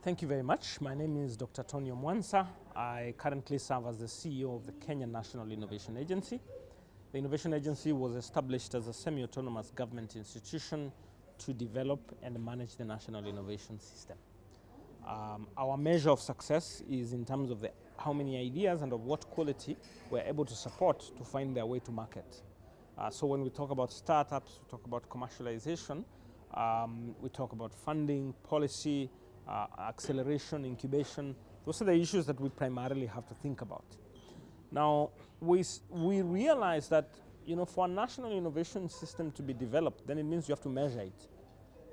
Thank you very much. My name is Dr. Tonio Mwansa. I currently serve as the CEO of the Kenya National Innovation Agency. The Innovation Agency was established as a semi-autonomous government institution to develop and manage the national innovation system. Our measure of success is in terms of how many ideas and of what quality we're able to support to find their way to market. So when we talk about startups, we talk about commercialization, we talk about funding, policy, acceleration, incubation. Those are the issues that we primarily have to think about. Now, we realize that for a national innovation system to be developed, then it means you have to measure it.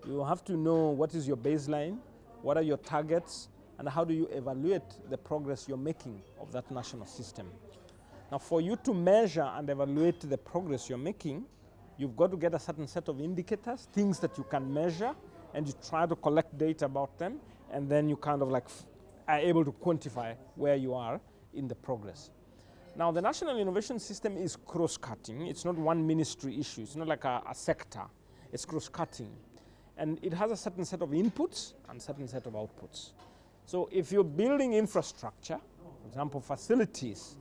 You have to know what is your baseline, what are your targets, and how do you evaluate the progress you're making of that national system. Now, for you to measure and evaluate the progress you're making, you've got to get a certain set of indicators, things that you can measure, and you try to collect data about them, and then you kind of are able to quantify where you are in the progress. Now, the national innovation system is cross-cutting. It's not one ministry issue. It's not like a sector. It's cross-cutting. And it has a certain set of inputs and a certain set of outputs. So if you're building infrastructure, for example, facilities,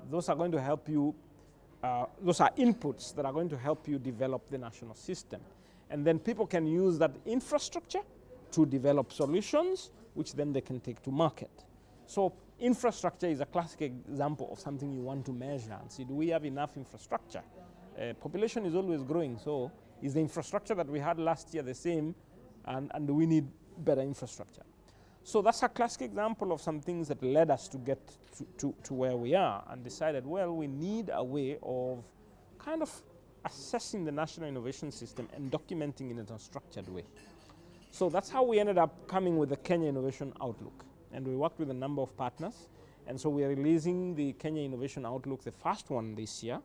those are going to help you, those are inputs that are going to help you develop the national system. And then people can use that infrastructure to develop solutions, which then they can take to market. So infrastructure is a classic example of something you want to measure and see, do we have enough infrastructure? Population is always growing, so is the infrastructure that we had last year the same, and do we need better infrastructure? So that's a classic example of some things that led us to get to where we are and decided, well, we need a way of kind of assessing the national innovation system and documenting it in a structured way. So that's how we ended up coming with the Kenya Innovation Outlook. And we worked with a number of partners. And so we are releasing the Kenya Innovation Outlook, the first one this year.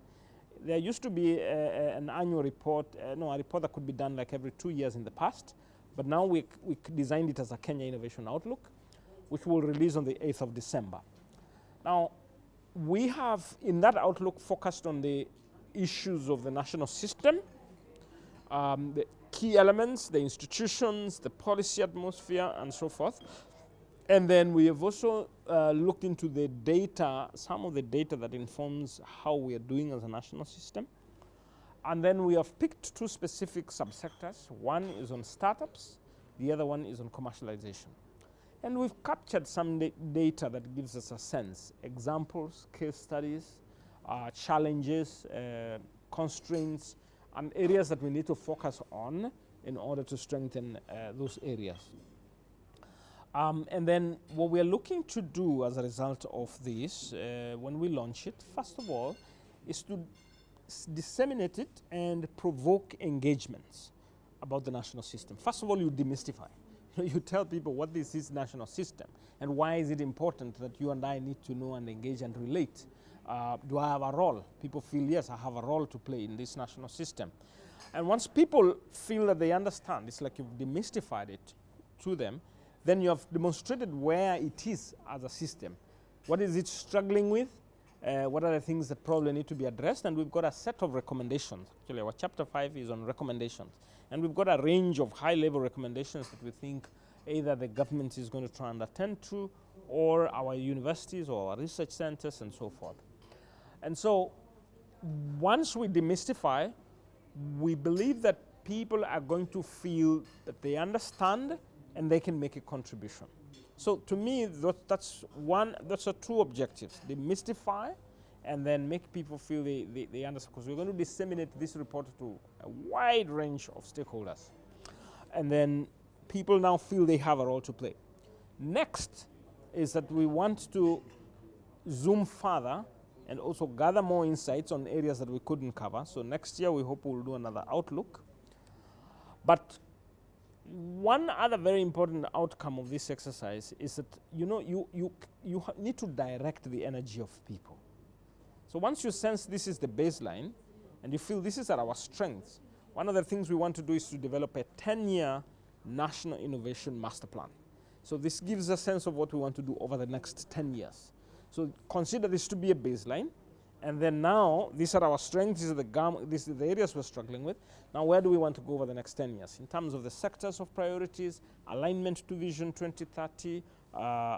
There used to be an annual report, a report that could be done like every 2 years in the past. But now we designed it as a Kenya Innovation Outlook, which we'll release on the 8th of December. Now, we have in that outlook focused on the issues of the national system, the key elements, the institutions, the policy atmosphere, and so forth. And then we have also looked into the data, some of the data that informs how we are doing as a national system. And then we have picked two specific subsectors. One is on startups, the other one is on commercialization. And we've captured some data that gives us a sense, examples, case studies, challenges, constraints, and areas that we need to focus on in order to strengthen those areas. And then what we are looking to do as a result of this, when we launch it, first of all, is to disseminate it and provoke engagements about the national system. First of all, you demystify. You tell people what this is national system and why is it important that you and I need to know and engage and relate. Do I have a role? People feel, yes, I have a role to play in this national system. And once people feel that they understand, it's like you've demystified it to them, then you have demonstrated where it is as a system. What is it struggling with? What are the things that probably need to be addressed? And we've got a set of recommendations. Actually, our chapter 5 is on recommendations. And we've got a range of high-level recommendations that we think either the government is going to try and attend to, or our universities or our research centers and so forth. And so once we demystify, we believe that people are going to feel that they understand and they can make a contribution. So to me, that's two objectives: demystify and then make people feel they understand. Because we're going to disseminate this report to a wide range of stakeholders. And then people now feel they have a role to play. Next is that we want to zoom further and also gather more insights on areas that we couldn't cover. So next year we hope we'll do another outlook. But one other very important outcome of this exercise is that you need to direct the energy of people. So once you sense this is the baseline and you feel this is at our strengths, one of the things we want to do is to develop a 10-year national innovation master plan. So this gives a sense of what we want to do over the next 10 years. So consider this to be a baseline, And then now, these are our strengths, these are the areas we're struggling with. Now, where do we want to go over the next 10 years? In terms of the sectors of priorities, alignment to Vision 2030,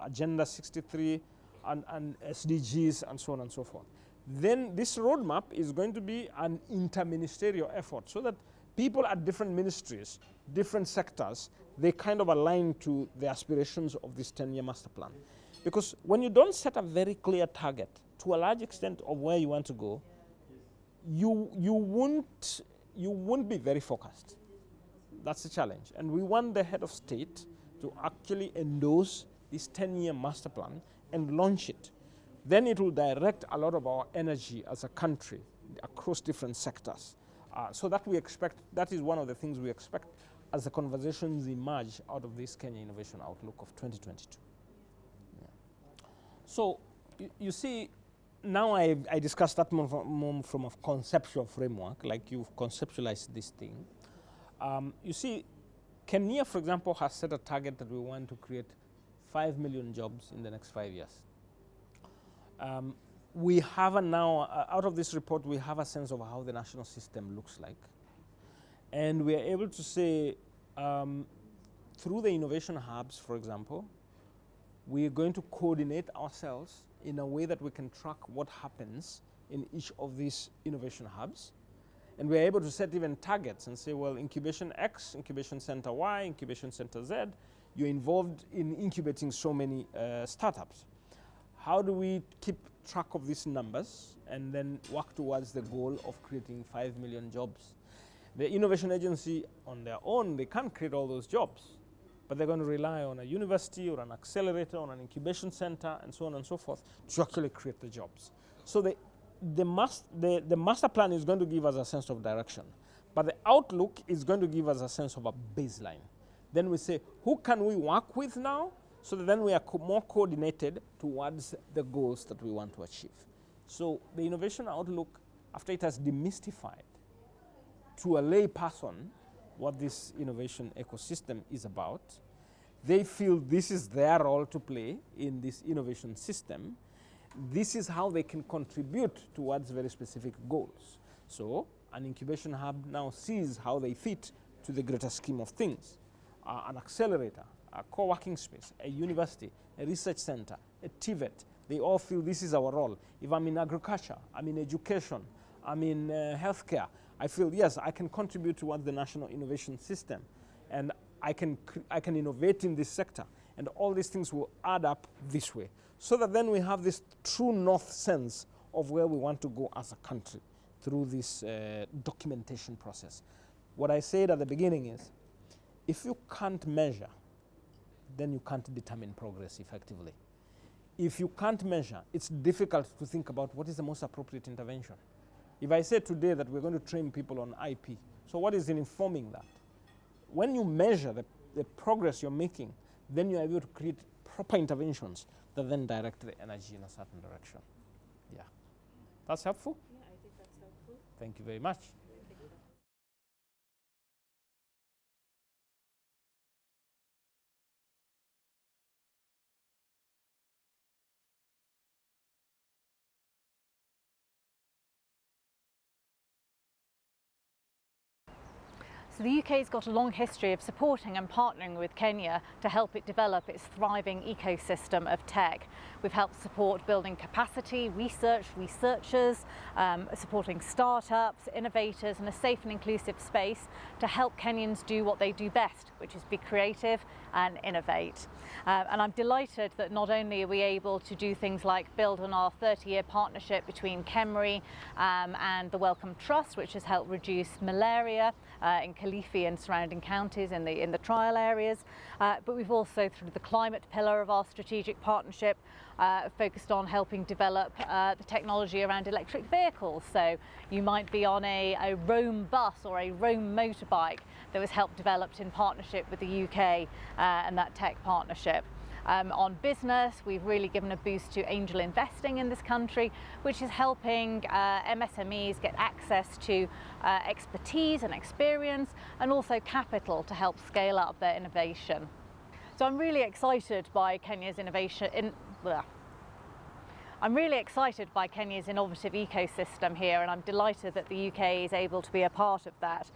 Agenda 63, and SDGs, and so on and so forth. Then this roadmap is going to be an interministerial effort so that people at different ministries, different sectors, they kind of align to the aspirations of this 10-year master plan. Because when you don't set a very clear target, to a large extent of where you want to go, you won't be very focused. That's the challenge. And we want the head of state to actually endorse this 10-year master plan and launch it. Then it will direct a lot of our energy as a country across different sectors. So that is one of the things we expect as the conversations emerge out of this Kenya Innovation Outlook of 2022. Yeah. So you see, now I discussed that more from a conceptual framework, like you've conceptualized this thing. You see, Kenya, for example, has set a target that we want to create 5 million jobs in the next 5 years. We have now, out of this report, we have a sense of how the national system looks like. And we are able to say, through the innovation hubs, for example, we are going to coordinate ourselves in a way that we can track what happens in each of these innovation hubs. And we're able to set even targets and say, well, incubation X, incubation center Y, incubation center Z, you're involved in incubating so many startups. How do we keep track of these numbers and then work towards the goal of creating 5 million jobs? The Innovation Agency on their own, they can't create all those jobs, but they're going to rely on a university or an accelerator or an incubation center and so on and so forth to actually create the jobs. So the master plan is going to give us a sense of direction, but the outlook is going to give us a sense of a baseline. Then we say, who can we work with now? So that then we are more coordinated towards the goals that we want to achieve. So the Innovation Outlook, after it has demystified to a lay person what this innovation ecosystem is about, they feel this is their role to play in this innovation system. This is how they can contribute towards very specific goals. So an incubation hub now sees how they fit to the greater scheme of things. An accelerator, a co-working space, a university, a research center, a TVET, they all feel this is our role. If I'm in agriculture, I'm in education, I'm in healthcare, I feel, yes, I can contribute towards the national innovation system, and I can innovate in this sector, and all these things will add up this way, so that then we have this true north sense of where we want to go as a country through this documentation process. What I said at the beginning is, if you can't measure, then you can't determine progress effectively. If you can't measure, it's difficult to think about what is the most appropriate intervention. If I say today that we're going to train people on IP, so what is informing that? When you measure the progress you're making, then you're able to create proper interventions that then direct the energy in a certain direction. Yeah. That's helpful? Yeah, I think that's helpful. Thank you very much. So the UK's got a long history of supporting and partnering with Kenya to help it develop its thriving ecosystem of tech. We've helped support building capacity, researchers, supporting startups, innovators, and a safe and inclusive space to help Kenyans do what they do best, which is be creative and innovate. And I'm delighted that not only are we able to do things like build on our 30-year partnership between KEMRI and the Wellcome Trust, which has helped reduce malaria in Kilifi and surrounding counties in the trial areas, but we've also, through the climate pillar of our strategic partnership, focused on helping develop the technology around electric vehicles. So you might be on a Roam bus or a Roam motorbike that was helped developed in partnership with the UK and that tech partnership. On business, we've really given a boost to angel investing in this country, which is helping MSMEs get access to expertise and experience, and also capital to help scale up their innovation. So I'm really excited by Kenya's innovation. I'm really excited by Kenya's innovative ecosystem here, and I'm delighted that the UK is able to be a part of that.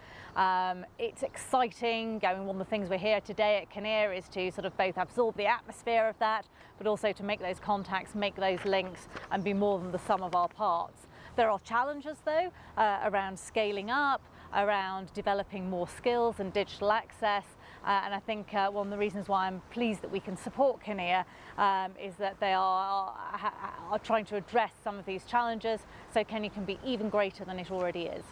It's exciting. One of the things we're here today at Kenya is to sort of both absorb the atmosphere of that, but also to make those contacts, make those links, and be more than the sum of our parts. There are challenges though around scaling up, around developing more skills and digital access, and I think one of the reasons why I'm pleased that we can support Kenya is that they are trying to address some of these challenges so Kenya can be even greater than it already is.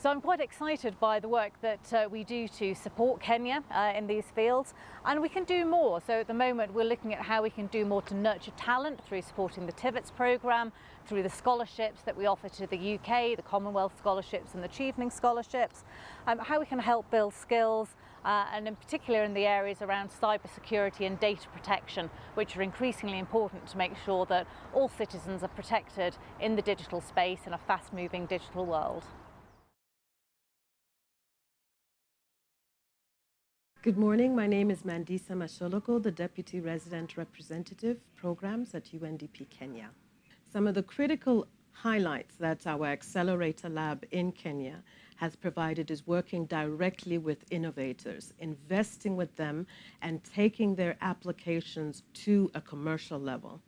So I'm quite excited by the work that we do to support Kenya in these fields, and we can do more. So at the moment we're looking at how we can do more to nurture talent through supporting the TVETs programme, through the scholarships that we offer to the UK, the Commonwealth scholarships and the Chevening scholarships, how we can help build skills, and in particular in the areas around cybersecurity and data protection, which are increasingly important to make sure that all citizens are protected in the digital space in a fast-moving digital world. Good morning. My name is Mandisa Masholoko, the Deputy Resident Representative Programs at UNDP Kenya. Some of the critical highlights that our Accelerator Lab in Kenya has provided is working directly with innovators, investing with them and taking their applications to a commercial level.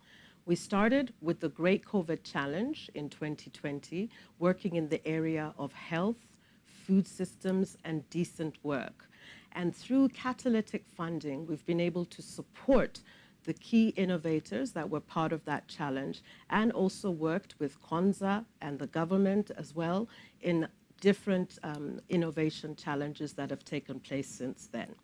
We started with the Great COVID Challenge in 2020, working in the area of health, food systems, and decent work. And through catalytic funding, we've been able to support the key innovators that were part of that challenge, and also worked with Kwanza and the government as well in different innovation challenges that have taken place since then.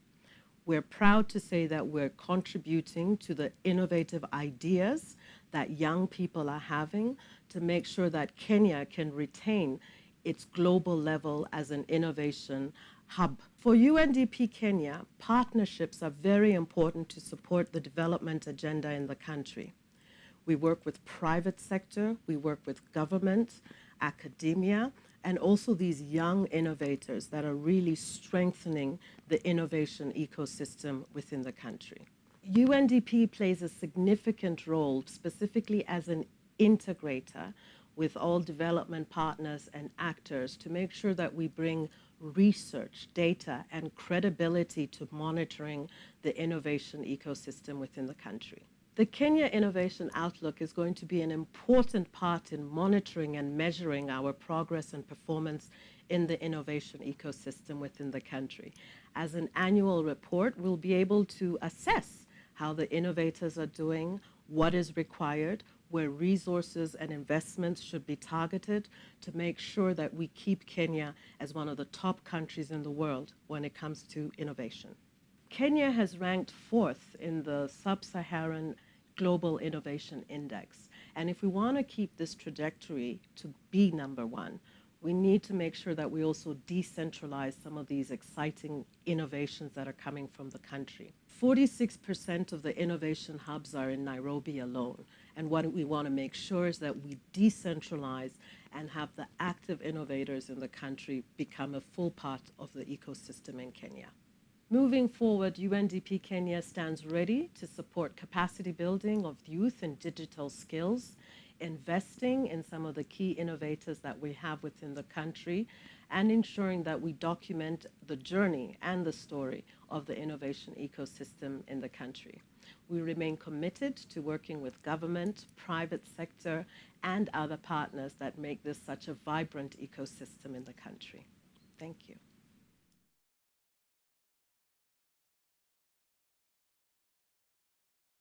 We're proud to say that we're contributing to the innovative ideas that young people are having to make sure that Kenya can retain its global level as an innovation hub. For UNDP Kenya, partnerships are very important to support the development agenda in the country. We work with private sector, we work with government, academia, and also these young innovators that are really strengthening the innovation ecosystem within the country. UNDP plays a significant role, specifically as an integrator with all development partners and actors, to make sure that we bring research, data, and credibility to monitoring the innovation ecosystem within the country. The Kenya Innovation Outlook is going to be an important part in monitoring and measuring our progress and performance in the innovation ecosystem within the country. As an annual report, we'll be able to assess how the innovators are doing, what is required, where resources and investments should be targeted to make sure that we keep Kenya as one of the top countries in the world when it comes to innovation. Kenya has ranked 4th in the Sub-Saharan Global Innovation Index. And if we want to keep this trajectory to be #1, we need to make sure that we also decentralize some of these exciting innovations that are coming from the country. 46% of the innovation hubs are in Nairobi alone. And what we want to make sure is that we decentralize and have the active innovators in the country become a full part of the ecosystem in Kenya. Moving forward, UNDP Kenya stands ready to support capacity building of youth in digital skills, investing in some of the key innovators that we have within the country, and ensuring that we document the journey and the story of the innovation ecosystem in the country. We remain committed to working with government, private sector, and other partners that make this such a vibrant ecosystem in the country. Thank you.